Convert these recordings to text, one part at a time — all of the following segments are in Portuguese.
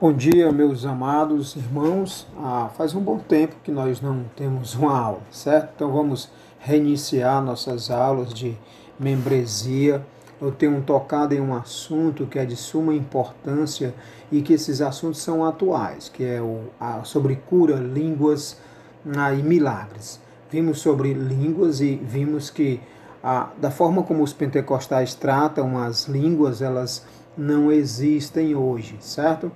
Bom dia, meus amados irmãos. Faz um bom tempo que nós não temos uma aula, certo? Então vamos reiniciar nossas aulas de membresia. Eu tenho tocado em um assunto que é de suma importância e que esses assuntos são atuais, que é sobre cura, línguas e milagres. Vimos sobre línguas e vimos que da forma como os pentecostais tratam as línguas, elas não existem hoje, certo?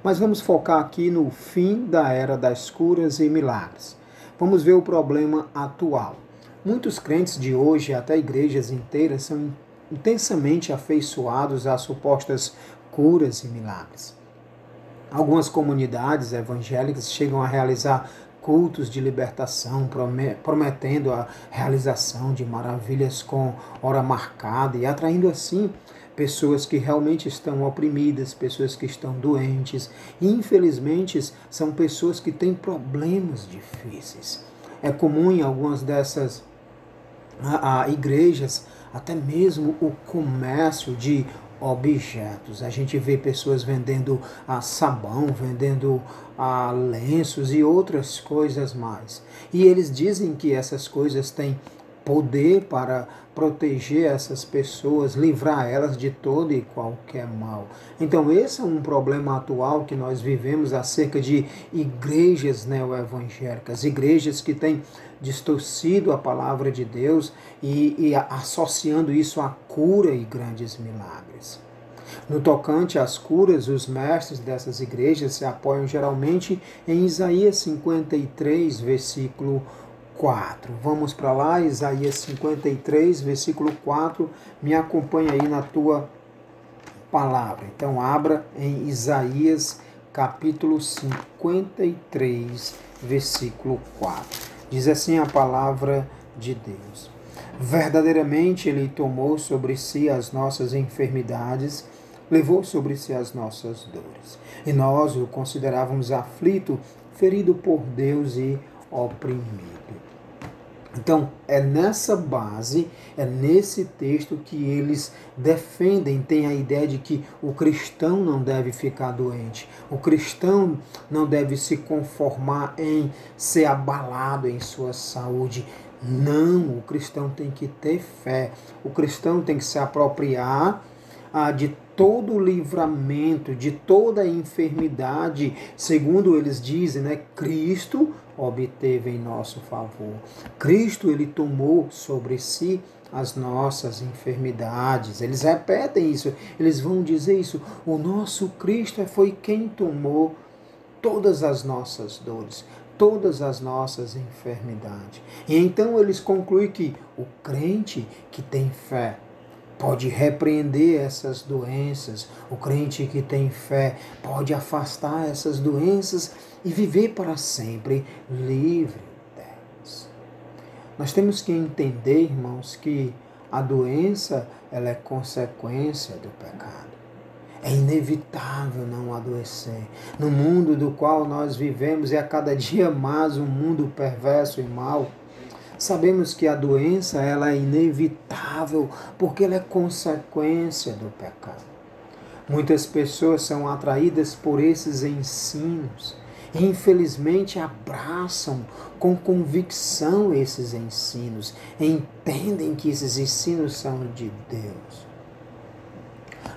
Mas vamos focar aqui no fim da era das curas e milagres. Vamos ver o problema atual. Muitos crentes de hoje, até igrejas inteiras, são intensamente afeiçoados a supostas curas e milagres. Algumas comunidades evangélicas chegam a realizar cultos de libertação, prometendo a realização de maravilhas com hora marcada e atraindo assim pessoas que realmente estão oprimidas, pessoas que estão doentes. E, infelizmente, são pessoas que têm problemas difíceis. É comum em algumas dessas igrejas até mesmo o comércio de objetos. A gente vê pessoas vendendo sabão, vendendo lenços e outras coisas mais. E eles dizem que essas coisas têm poder para proteger essas pessoas, livrar elas de todo e qualquer mal. Então esse é um problema atual que nós vivemos acerca de igrejas neoevangélicas, igrejas que têm distorcido a palavra de Deus e associando isso à cura e grandes milagres. No tocante às curas, os mestres dessas igrejas se apoiam geralmente em Isaías 53, versículo 4. Vamos para lá, Isaías 53, versículo 4. Me acompanha aí na tua palavra. Então, abra em Isaías, capítulo 53, versículo 4. Diz assim a palavra de Deus: verdadeiramente Ele tomou sobre si as nossas enfermidades, levou sobre si as nossas dores. E nós o considerávamos aflito, ferido por Deus e oprimido. Então, é nessa base, é nesse texto que eles defendem, tem a ideia de que o cristão não deve ficar doente, o cristão não deve se conformar em ser abalado em sua saúde. Não, o cristão tem que ter fé, o cristão tem que se apropriar de todo o livramento, de toda a enfermidade, segundo eles dizem, Cristo obteve em nosso favor. Cristo, ele tomou sobre si as nossas enfermidades. Eles repetem isso, eles vão dizer isso. O nosso Cristo foi quem tomou todas as nossas dores, todas as nossas enfermidades. E então eles concluem que o crente que tem fé pode repreender essas doenças. O crente que tem fé pode afastar essas doenças e viver para sempre livre delas. Nós temos que entender, irmãos, que a doença ela é consequência do pecado. É inevitável não adoecer. No mundo do qual nós vivemos, é a cada dia mais um mundo perverso e mau. Sabemos que a doença ela é inevitável porque ela é consequência do pecado. Muitas pessoas são atraídas por esses ensinos e infelizmente abraçam com convicção esses ensinos, entendem que esses ensinos são de Deus.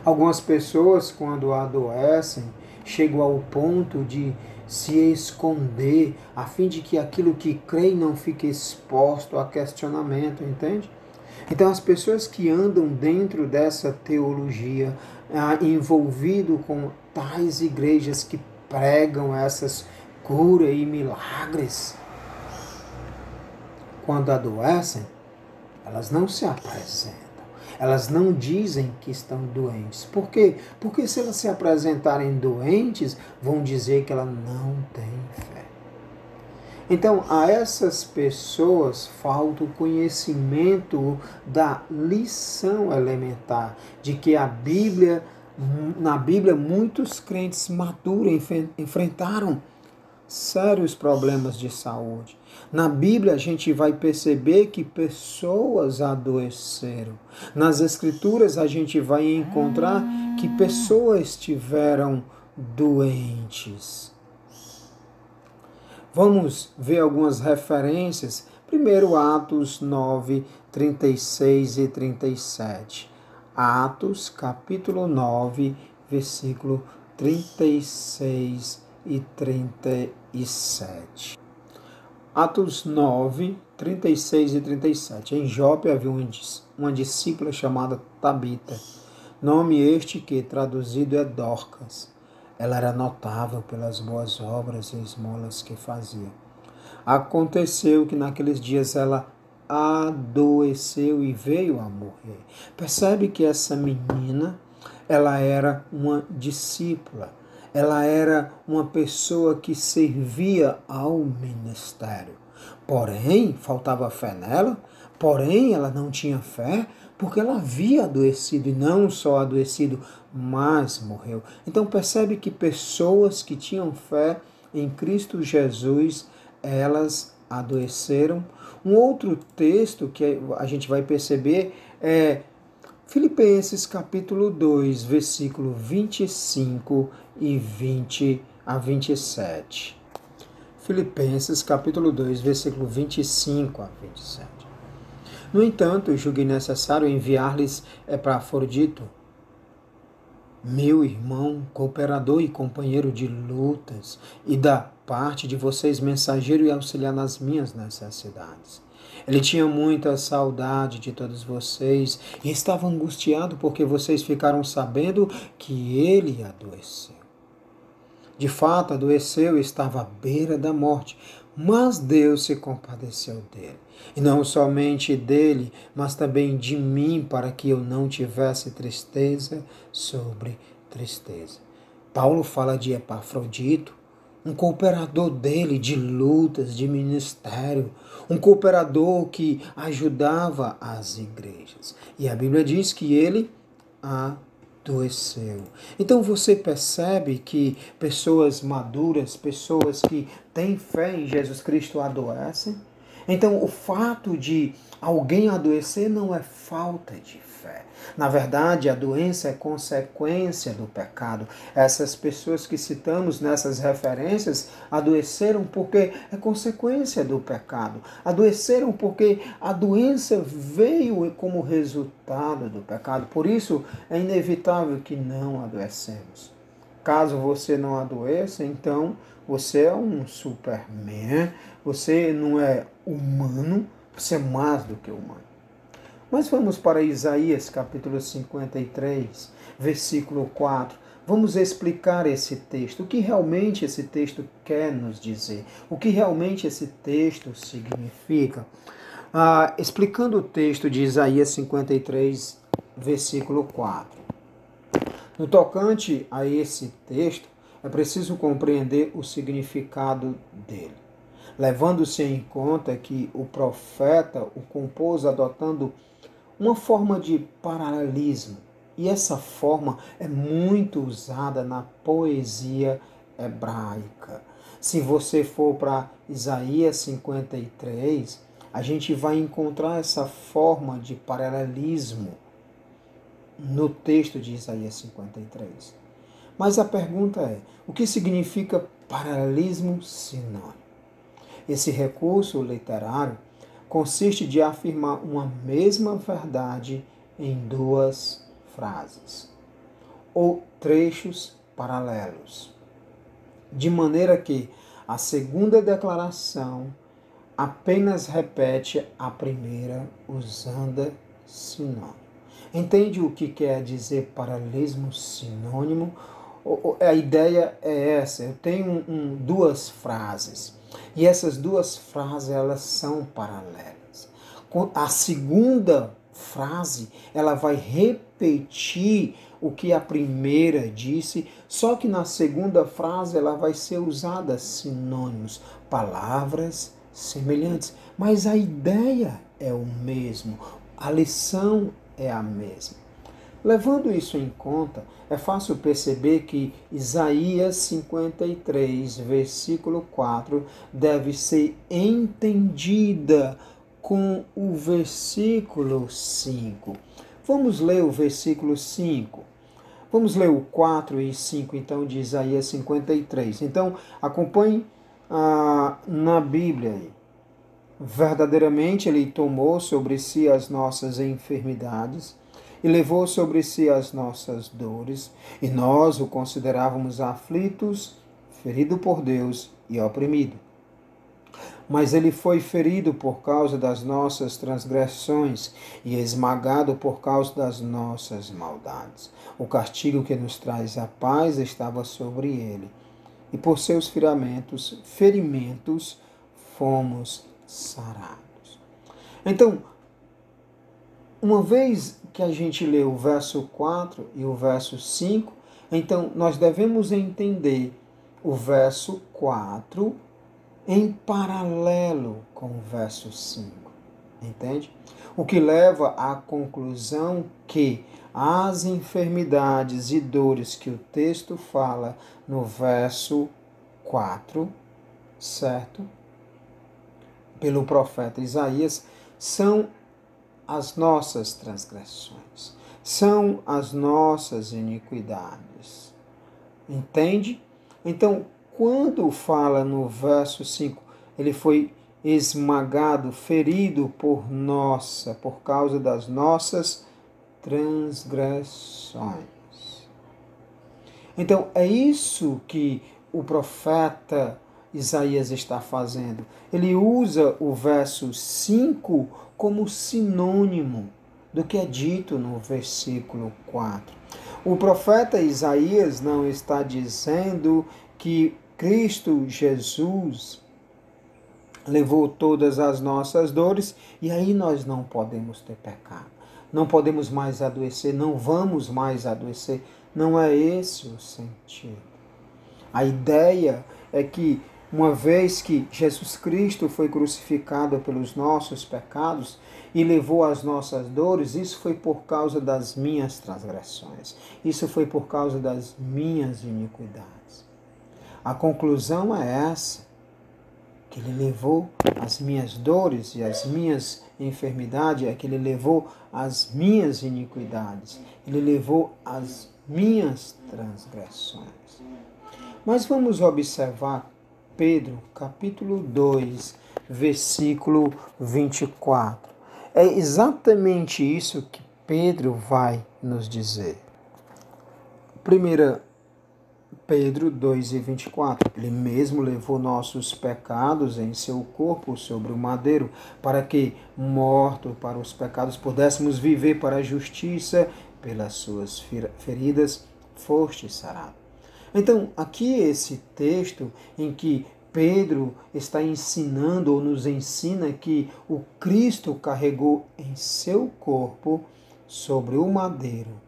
Algumas pessoas, quando adoecem, chegam ao ponto de se esconder, a fim de que aquilo que creem não fique exposto a questionamento, entende? Então as pessoas que andam dentro dessa teologia, envolvido com tais igrejas que pregam essas curas e milagres, quando adoecem, elas não se apresentam. Elas não dizem que estão doentes. Por quê? Porque se elas se apresentarem doentes, vão dizer que ela não tem fé. Então, a essas pessoas falta o conhecimento da lição elementar, de que na Bíblia, muitos crentes maduros enfrentaram sérios problemas de saúde. Na Bíblia a gente vai perceber que pessoas adoeceram. Nas Escrituras a gente vai encontrar que pessoas tiveram doentes. Vamos ver algumas referências. Primeiro, Atos 9, 36 e 37. Atos, capítulo 9, versículo 36 e 37. Atos 9, 36 e 37. Em Jope havia uma discípula chamada Tabita, nome este que traduzido é Dorcas. Ela era notável pelas boas obras e esmolas que fazia. Aconteceu que naqueles dias ela adoeceu e veio a morrer. Percebe que essa menina, ela era uma discípula. Ela era uma pessoa que servia ao ministério. Porém, faltava fé nela. Porém, ela não tinha fé porque ela havia adoecido, e não só adoecido, mas morreu. Então percebe que pessoas que tinham fé em Cristo Jesus, elas adoeceram. Um outro texto que a gente vai perceber é Filipenses capítulo 2, versículo 25 e 20 a 27. Filipenses capítulo 2, versículo 25 a 27. No entanto, julguei necessário enviar-lhes Epafrodito, meu irmão, cooperador e companheiro de lutas, e da parte de vocês mensageiro e auxiliar nas minhas necessidades. Ele tinha muita saudade de todos vocês e estava angustiado porque vocês ficaram sabendo que ele adoeceu. De fato, adoeceu e estava à beira da morte, mas Deus se compadeceu dele. E não somente dele, mas também de mim, para que eu não tivesse tristeza sobre tristeza. Paulo fala de Epafrodito, um cooperador dele de lutas, de ministério, um cooperador que ajudava as igrejas. E a Bíblia diz que ele adoeceu. Então você percebe que pessoas maduras, pessoas que têm fé em Jesus Cristo adoecem? Então o fato de alguém adoecer não é falta de fé. Na verdade, a doença é consequência do pecado. Essas pessoas que citamos nessas referências adoeceram porque é consequência do pecado. Adoeceram porque a doença veio como resultado do pecado. Por isso, é inevitável que não adoecemos. Caso você não adoeça, então você é um Superman, você não é humano, você é mais do que humano. Mas vamos para Isaías capítulo 53, versículo 4. Vamos explicar esse texto, o que realmente esse texto quer nos dizer, o que realmente esse texto significa. Explicando o texto de Isaías 53, versículo 4. No tocante a esse texto, é preciso compreender o significado dele, levando-se em conta que o profeta o compôs adotando uma forma de paralelismo, e essa forma é muito usada na poesia hebraica. Se você for para Isaías 53, a gente vai encontrar essa forma de paralelismo no texto de Isaías 53. Mas a pergunta é, o que significa paralelismo sinônimo? Esse recurso literário consiste de afirmar uma mesma verdade em duas frases, ou trechos paralelos, de maneira que a segunda declaração apenas repete a primeira usando sinônimo. Entende o que quer dizer paralelismo sinônimo? A ideia é essa, eu tenho duas frases, e essas duas frases elas são paralelas. A segunda frase ela vai repetir o que a primeira disse, só que na segunda frase ela vai ser usada sinônimos, palavras semelhantes, mas a ideia é o mesmo, a lição é a mesma. Levando isso em conta, é fácil perceber que Isaías 53, versículo 4, deve ser entendida com o versículo 5. Vamos ler o versículo 5. Vamos ler o 4 e 5, então, de Isaías 53. Então, acompanhe na Bíblia aí. Verdadeiramente ele tomou sobre si as nossas enfermidades e levou sobre si as nossas dores, e nós o considerávamos aflitos, ferido por Deus e oprimido. Mas ele foi ferido por causa das nossas transgressões e esmagado por causa das nossas maldades. O castigo que nos traz a paz estava sobre ele, e por seus ferimentos fomos sarados. Então, uma vez que a gente lê o verso 4 e o verso 5, então nós devemos entender o verso 4 em paralelo com o verso 5. Entende? O que leva à conclusão que as enfermidades e dores que o texto fala no verso 4, certo? Pelo profeta Isaías, são as nossas transgressões, são as nossas iniquidades. Entende? Então, quando fala no verso 5, ele foi esmagado, ferido por causa das nossas transgressões. Então, é isso que o profeta Isaías está fazendo. Ele usa o verso 5 como sinônimo do que é dito no versículo 4. O profeta Isaías não está dizendo que Cristo Jesus levou todas as nossas dores e aí nós não podemos ter pecado. Não podemos mais adoecer, não vamos mais adoecer. Não é esse o sentido. A ideia é que uma vez que Jesus Cristo foi crucificado pelos nossos pecados e levou as nossas dores, isso foi por causa das minhas transgressões. Isso foi por causa das minhas iniquidades. A conclusão é essa, que ele levou as minhas dores e as minhas enfermidades, é que ele levou as minhas iniquidades, ele levou as minhas transgressões. Mas vamos observar Pedro, capítulo 2, versículo 24. É exatamente isso que Pedro vai nos dizer. 1 Pedro 2 e 24. Ele mesmo levou nossos pecados em seu corpo sobre o madeiro, para que, morto para os pecados, pudéssemos viver para a justiça. Pelas suas feridas foste sarado. Então, aqui esse texto em que Pedro está ensinando ou nos ensina que o Cristo carregou em seu corpo sobre o madeiro.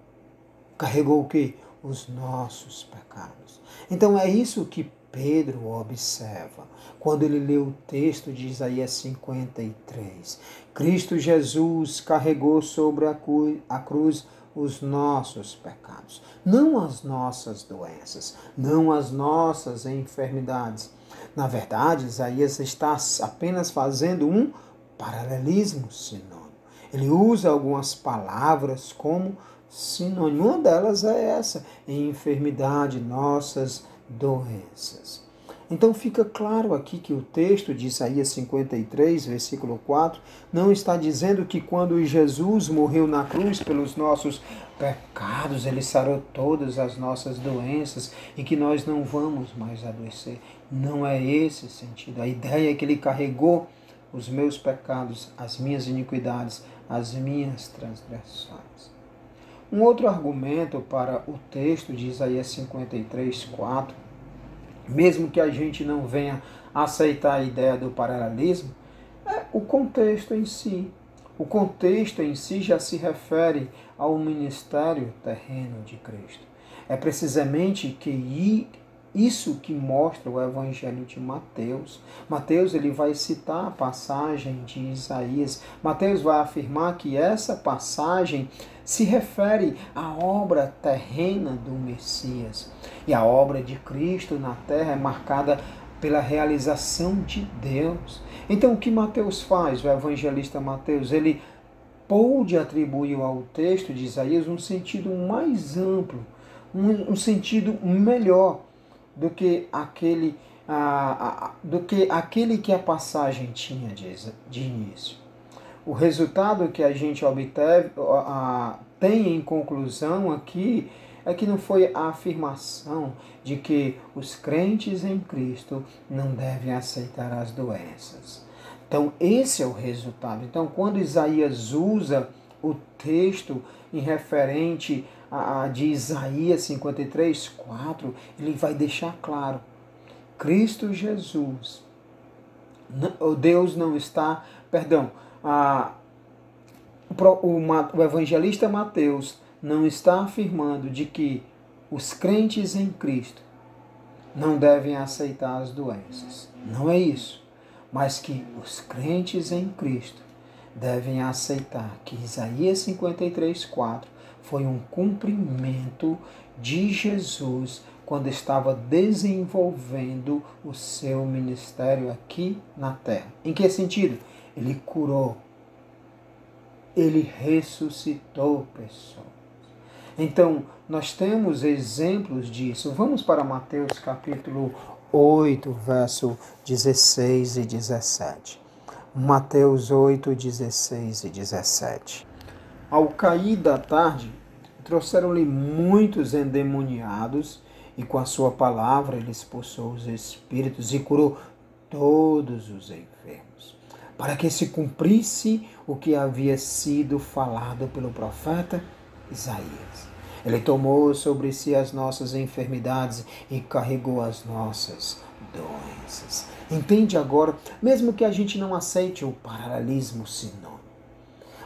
Carregou o quê? Os nossos pecados. Então é isso que Pedro observa quando ele lê o texto de Isaías 53. Cristo Jesus carregou sobre a cruz os nossos pecados, não as nossas doenças, não as nossas enfermidades. Na verdade, Isaías está apenas fazendo um paralelismo sinônimo. Ele usa algumas palavras como sinônimo. Uma delas é essa, enfermidade, nossas doenças. Então fica claro aqui que o texto de Isaías 53, versículo 4, não está dizendo que quando Jesus morreu na cruz pelos nossos pecados, ele sarou todas as nossas doenças e que nós não vamos mais adoecer. Não é esse o sentido. A ideia é que ele carregou os meus pecados, as minhas iniquidades, as minhas transgressões. Um outro argumento para o texto de Isaías 53, 4, mesmo que a gente não venha aceitar a ideia do paralelismo, é o contexto em si. O contexto em si já se refere ao ministério terreno de Cristo. É precisamente que isso que mostra o Evangelho de Mateus. Mateus ele vai citar a passagem de Isaías. Mateus vai afirmar que essa passagem se refere à obra terrena do Messias. E a obra de Cristo na terra é marcada pela realização de Deus. Então o que Mateus faz, o evangelista Mateus, ele pôde atribuir ao texto de Isaías um sentido mais amplo um sentido melhor do que aquele que a passagem tinha de início. O resultado que a gente obteve, tem em conclusão aqui, é que não foi a afirmação de que os crentes em Cristo não devem aceitar as doenças. Então, esse é o resultado. Então, quando Isaías usa o texto em referente de Isaías 53:4, ele vai deixar claro: Cristo Jesus, Deus não está, perdão, o evangelista Mateus não está afirmando de que os crentes em Cristo não devem aceitar as doenças. Não é isso. Mas que os crentes em Cristo devem aceitar que Isaías 53:4 foi um cumprimento de Jesus quando estava desenvolvendo o seu ministério aqui na terra. Em que sentido? Ele curou. Ele ressuscitou pessoas. Então, nós temos exemplos disso. Vamos para Mateus capítulo 8, verso 16 e 17. Mateus 8, 16 e 17. Ao cair da tarde, trouxeram-lhe muitos endemoniados, e com a sua palavra ele expulsou os espíritos e curou todos os enfermos, para que se cumprisse o que havia sido falado pelo profeta Isaías. Ele tomou sobre si as nossas enfermidades e carregou as nossas doenças. Entende agora? Mesmo que a gente não aceite o paralelismo sinônimo,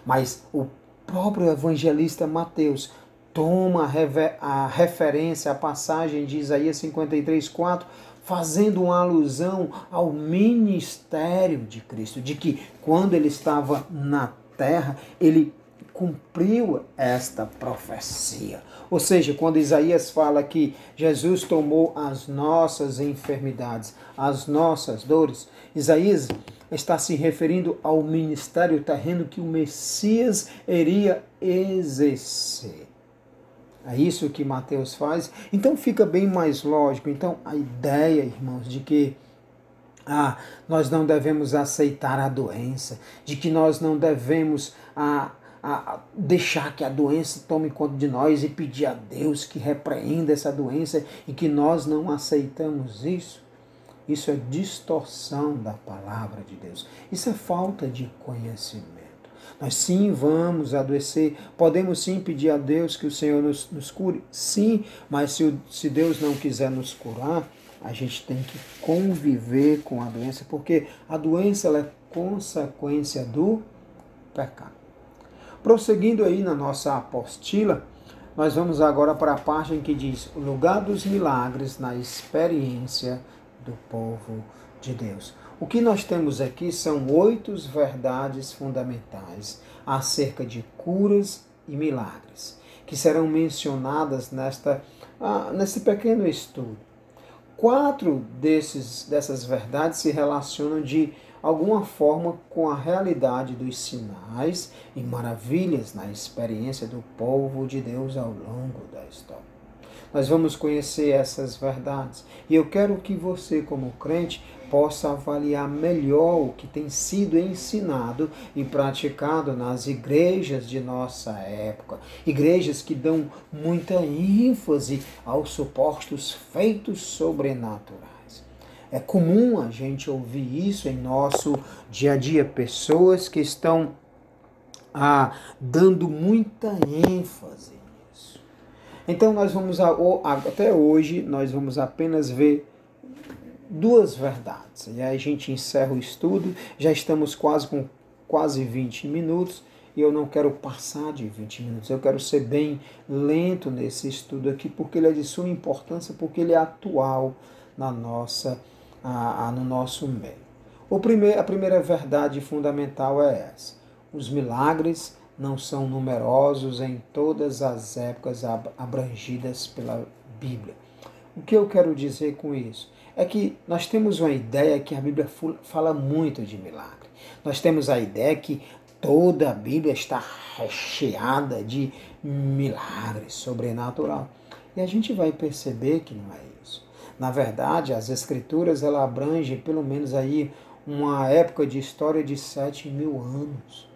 mas o próprio evangelista Mateus toma a referência, a passagem de Isaías 53:4, fazendo uma alusão ao ministério de Cristo, de que quando ele estava na terra, ele cumpriu esta profecia. Ou seja, quando Isaías fala que Jesus tomou as nossas enfermidades, as nossas dores, Isaías está se referindo ao ministério terreno que o Messias iria exercer. É isso que Mateus faz. Então fica bem mais lógico. Então a ideia, irmãos, de que nós não devemos aceitar a doença, de que nós não devemos deixar que a doença tome conta de nós e pedir a Deus que repreenda essa doença e que nós não aceitamos isso. Isso é distorção da palavra de Deus. Isso é falta de conhecimento. Nós sim vamos adoecer, podemos sim pedir a Deus que o Senhor nos cure, sim, mas se Deus não quiser nos curar, a gente tem que conviver com a doença, porque a doença ela é consequência do pecado. Prosseguindo aí na nossa apostila, nós vamos agora para a parte em que diz o lugar dos milagres na experiência do povo de Deus. O que nós temos aqui são 8 verdades fundamentais acerca de curas e milagres, que serão mencionadas nesse pequeno estudo. 4 dessas verdades se relacionam de alguma forma com a realidade dos sinais e maravilhas na experiência do povo de Deus ao longo da história. Nós vamos conhecer essas verdades e eu quero que você, como crente, possa avaliar melhor o que tem sido ensinado e praticado nas igrejas de nossa época. Igrejas que dão muita ênfase aos supostos feitos sobrenaturais. É comum a gente ouvir isso em nosso dia a dia, pessoas que estão dando muita ênfase nisso. Então nós vamos, até hoje, nós vamos apenas ver 2 verdades. E aí a gente encerra o estudo, já estamos com quase 20 minutos, e eu não quero passar de 20 minutos, eu quero ser bem lento nesse estudo aqui, porque ele é de suma importância, porque ele é atual no nosso meio. A primeira verdade fundamental é essa: os milagres não são numerosos em todas as épocas abrangidas pela Bíblia. O que eu quero dizer com isso? É que nós temos uma ideia que a Bíblia fala muito de milagre. Nós temos a ideia que toda a Bíblia está recheada de milagres sobrenatural. E a gente vai perceber que não é isso. Na verdade, as Escrituras ela abrangem pelo menos aí uma época de história de 7.000 anos.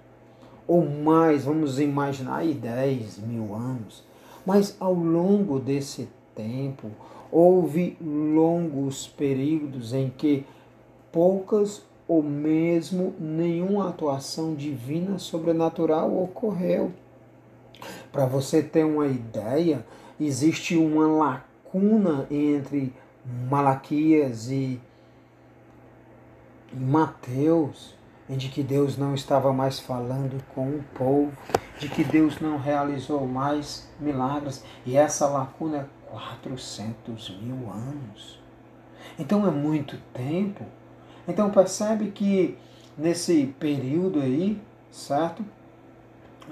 Ou mais, vamos imaginar aí 10.000 anos. Mas ao longo desse tempo, houve longos períodos em que poucas ou mesmo nenhuma atuação divina sobrenatural ocorreu. Para você ter uma ideia, existe uma lacuna entre Malaquias e Mateus, em de que Deus não estava mais falando com o povo, de que Deus não realizou mais milagres, e essa lacuna é 400.000 anos. Então é muito tempo. Então percebe que nesse período aí, certo?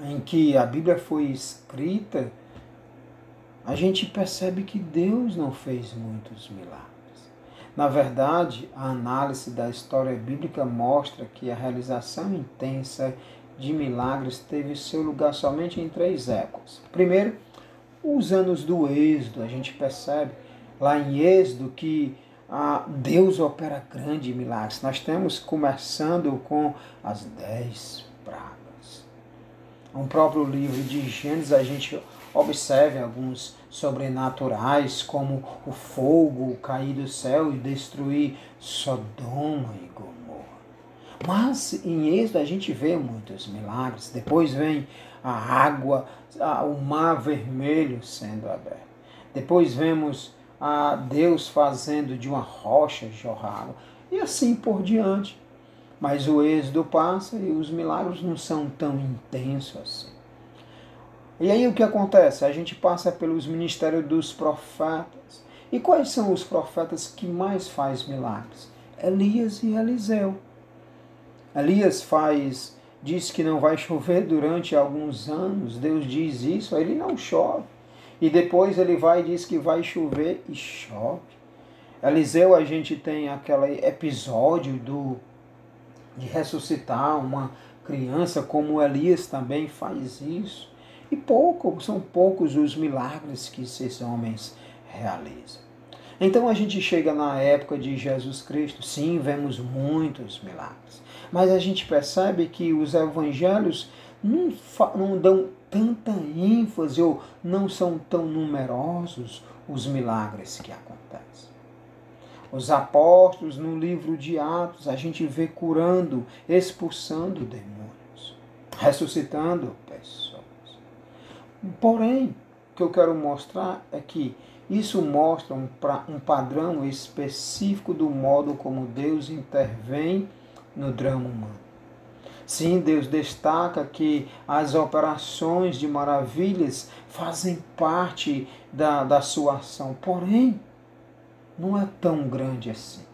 Em que a Bíblia foi escrita, a gente percebe que Deus não fez muitos milagres. Na verdade, a análise da história bíblica mostra que a realização intensa de milagres teve seu lugar somente em 3 épocas. Primeiro, os anos do Êxodo. A gente percebe lá em Êxodo que Deus opera grandes milagres. Nós temos começando com as 10 pragas. No próprio livro de Gênesis a gente observa alguns sobrenaturais, como o fogo cair do céu e destruir Sodoma e Gomorra. Mas em Êxodo a gente vê muitos milagres. Depois vem a água, o mar vermelho sendo aberto. Depois vemos Deus fazendo de uma rocha jorrar água. E assim por diante. Mas o Êxodo passa e os milagres não são tão intensos assim. E aí o que acontece? A gente passa pelos ministérios dos profetas. E quais são os profetas que mais fazem milagres? Elias e Eliseu. Elias diz que não vai chover durante alguns anos. Deus diz isso, ele não chove. E depois ele vai e diz que vai chover e chove. Eliseu, a gente tem aquele episódio de ressuscitar uma criança, como Elias também faz isso. E são poucos os milagres que esses homens realizam. Então a gente chega na época de Jesus Cristo, sim, vemos muitos milagres. Mas a gente percebe que os evangelhos não dão tanta ênfase ou não são tão numerosos os milagres que acontecem. Os apóstolos, no livro de Atos, a gente vê curando, expulsando demônios, ressuscitando pessoas. Porém, o que eu quero mostrar é que isso mostra um padrão específico do modo como Deus intervém no drama humano. Sim, Deus destaca que as operações de maravilhas fazem parte da sua ação, porém, não é tão grande assim.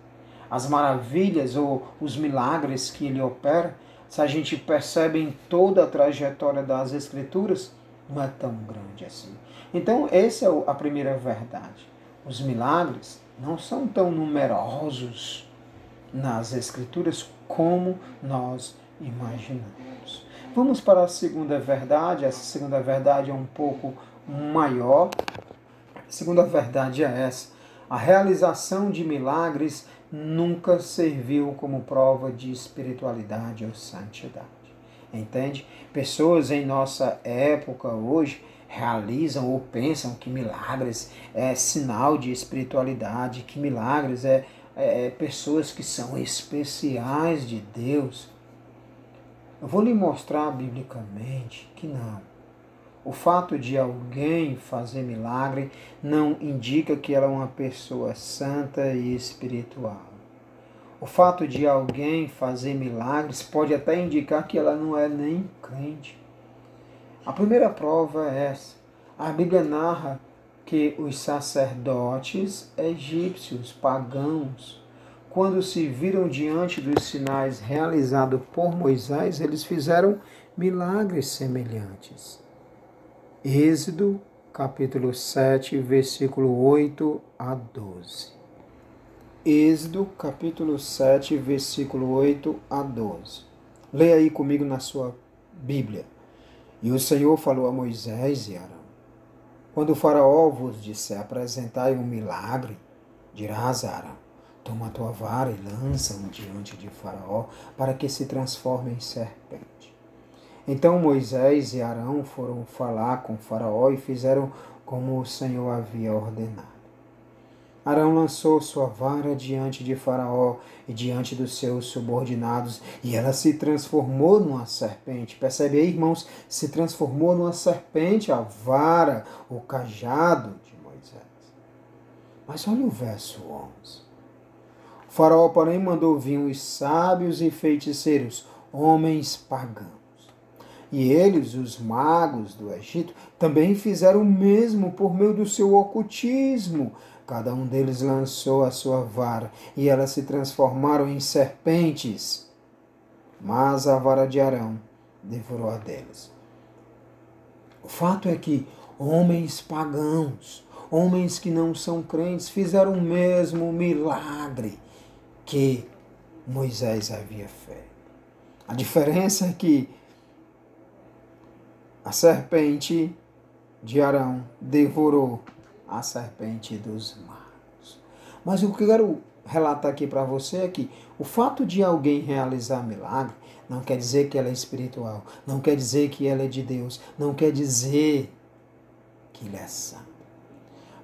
As maravilhas ou os milagres que ele opera, se a gente percebe em toda a trajetória das Escrituras, não é tão grande assim. Então, essa é a primeira verdade. Os milagres não são tão numerosos nas Escrituras como nós imaginamos. Vamos para a segunda verdade. Essa segunda verdade é um pouco maior. A segunda verdade é essa. A realização de milagres nunca serviu como prova de espiritualidade ou santidade. Entende? Pessoas em nossa época hoje realizam ou pensam que milagres é sinal de espiritualidade, que milagres é pessoas que são especiais de Deus. Eu vou lhe mostrar biblicamente que não. O fato de alguém fazer milagre não indica que ela é uma pessoa santa e espiritual. O fato de alguém fazer milagres pode até indicar que ela não é nem crente. A primeira prova é essa. A Bíblia narra que os sacerdotes egípcios, pagãos, quando se viram diante dos sinais realizados por Moisés, eles fizeram milagres semelhantes. Êxodo, capítulo 7, versículo 8 a 12. Êxodo, capítulo 7, versículo 8 a 12. Leia aí comigo na sua Bíblia. E o Senhor falou a Moisés e Arão: Quando o faraó vos disser, apresentai um milagre, dirás a Arão, toma a tua vara e lança-o diante de faraó, para que se transforme em serpente. Então Moisés e Arão foram falar com faraó e fizeram como o Senhor havia ordenado. Arão lançou sua vara diante de Faraó e diante dos seus subordinados, e ela se transformou numa serpente. Percebe aí, irmãos? Se transformou numa serpente a vara, o cajado de Moisés. Mas olha o verso 11. O Faraó, porém, mandou vir os sábios e feiticeiros, homens pagãos. E eles, os magos do Egito, também fizeram o mesmo por meio do seu ocultismo. Cada um deles lançou a sua vara, e elas se transformaram em serpentes. Mas a vara de Arão devorou a deles. O fato é que homens pagãos, homens que não são crentes, fizeram o mesmo milagre que Moisés havia feito. A diferença é que a serpente de Arão devorou a serpente dos magos. Mas o que eu quero relatar aqui para você é que o fato de alguém realizar milagre não quer dizer que ela é espiritual, não quer dizer que ela é de Deus, não quer dizer que ele é santo.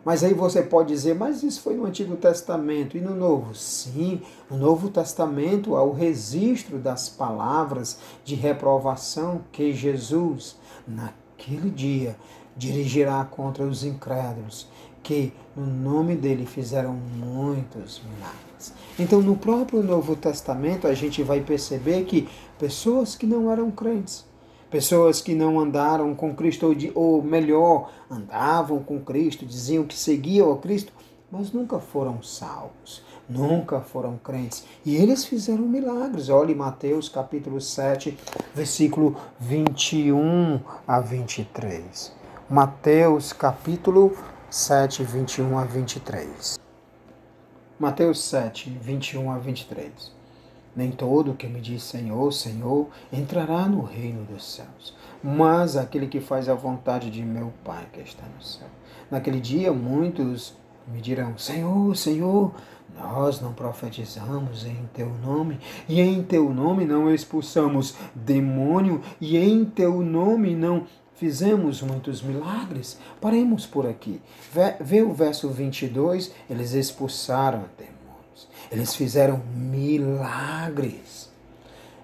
Mas aí você pode dizer, mas isso foi no Antigo Testamento e no Novo? Sim, no Novo Testamento há o registro das palavras de reprovação que Jesus, naquele dia, dirigirá contra os incrédulos, que no nome dele fizeram muitos milagres. Então, no próprio Novo Testamento, a gente vai perceber que pessoas que não eram crentes, pessoas que não andaram com Cristo, ou melhor, andavam com Cristo, diziam que seguiam a Cristo, mas nunca foram salvos, nunca foram crentes. E eles fizeram milagres. Olhe Mateus capítulo 7, versículo 21 a 23. Mateus capítulo 7, 21 a 23. Mateus 7, 21 a 23. Nem todo que me diz Senhor, Senhor, entrará no reino dos céus, mas aquele que faz a vontade de meu Pai que está no céu. Naquele dia muitos me dirão, Senhor, Senhor, nós não profetizamos em teu nome, e em teu nome não expulsamos demônio, e em teu nome não fizemos muitos milagres. Paremos por aqui. Vê o verso 22, eles expulsaram demônios. Eles fizeram milagres.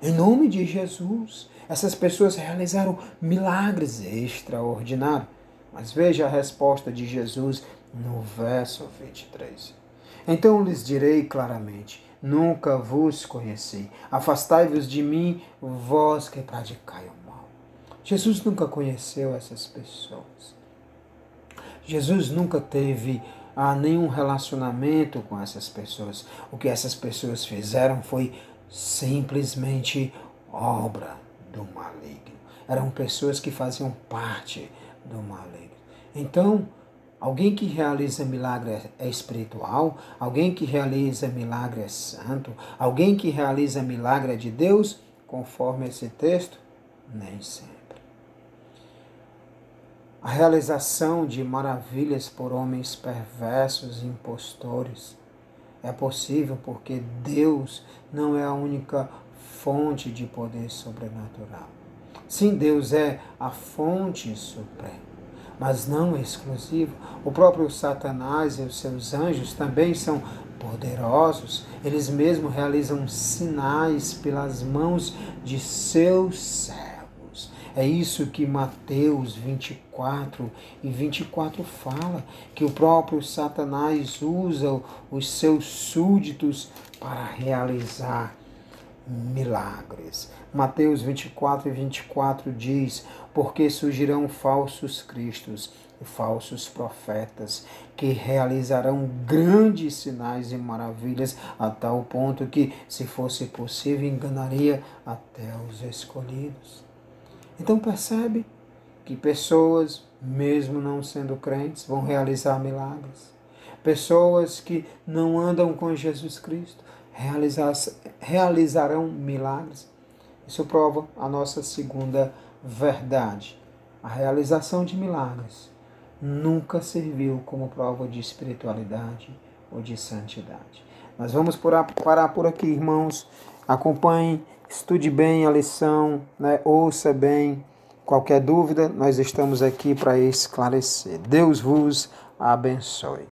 Em nome de Jesus, essas pessoas realizaram milagres extraordinários. Mas veja a resposta de Jesus no verso 23. Então lhes direi claramente, nunca vos conheci. Afastai-vos de mim, vós que praticai o mal. Jesus nunca conheceu essas pessoas. Jesus nunca teve nenhum relacionamento com essas pessoas. O que essas pessoas fizeram foi simplesmente obra do maligno. Eram pessoas que faziam parte do maligno. Então, alguém que realiza milagre é espiritual? Alguém que realiza milagre é santo? Alguém que realiza milagre é de Deus? Conforme esse texto? Nem sempre. A realização de maravilhas por homens perversos e impostores é possível porque Deus não é a única fonte de poder sobrenatural. Sim, Deus é a fonte suprema, mas não exclusiva. O próprio Satanás e os seus anjos também são poderosos. Eles mesmos realizam sinais pelas mãos de seus servos. É isso que Mateus 24 e 24 fala, que o próprio Satanás usa os seus súditos para realizar milagres. Mateus 24 e 24 diz, porque surgirão falsos cristos e falsos profetas, que realizarão grandes sinais e maravilhas, a tal ponto que, se fosse possível, enganaria até os escolhidos. Então percebe que pessoas, mesmo não sendo crentes, vão realizar milagres. Pessoas que não andam com Jesus Cristo realizarão milagres. Isso prova a nossa segunda verdade. A realização de milagres nunca serviu como prova de espiritualidade ou de santidade. Nós vamos parar por aqui, irmãos. Acompanhe, estude bem a lição, né? Ouça bem. Qualquer dúvida, nós estamos aqui para esclarecer. Deus vos abençoe.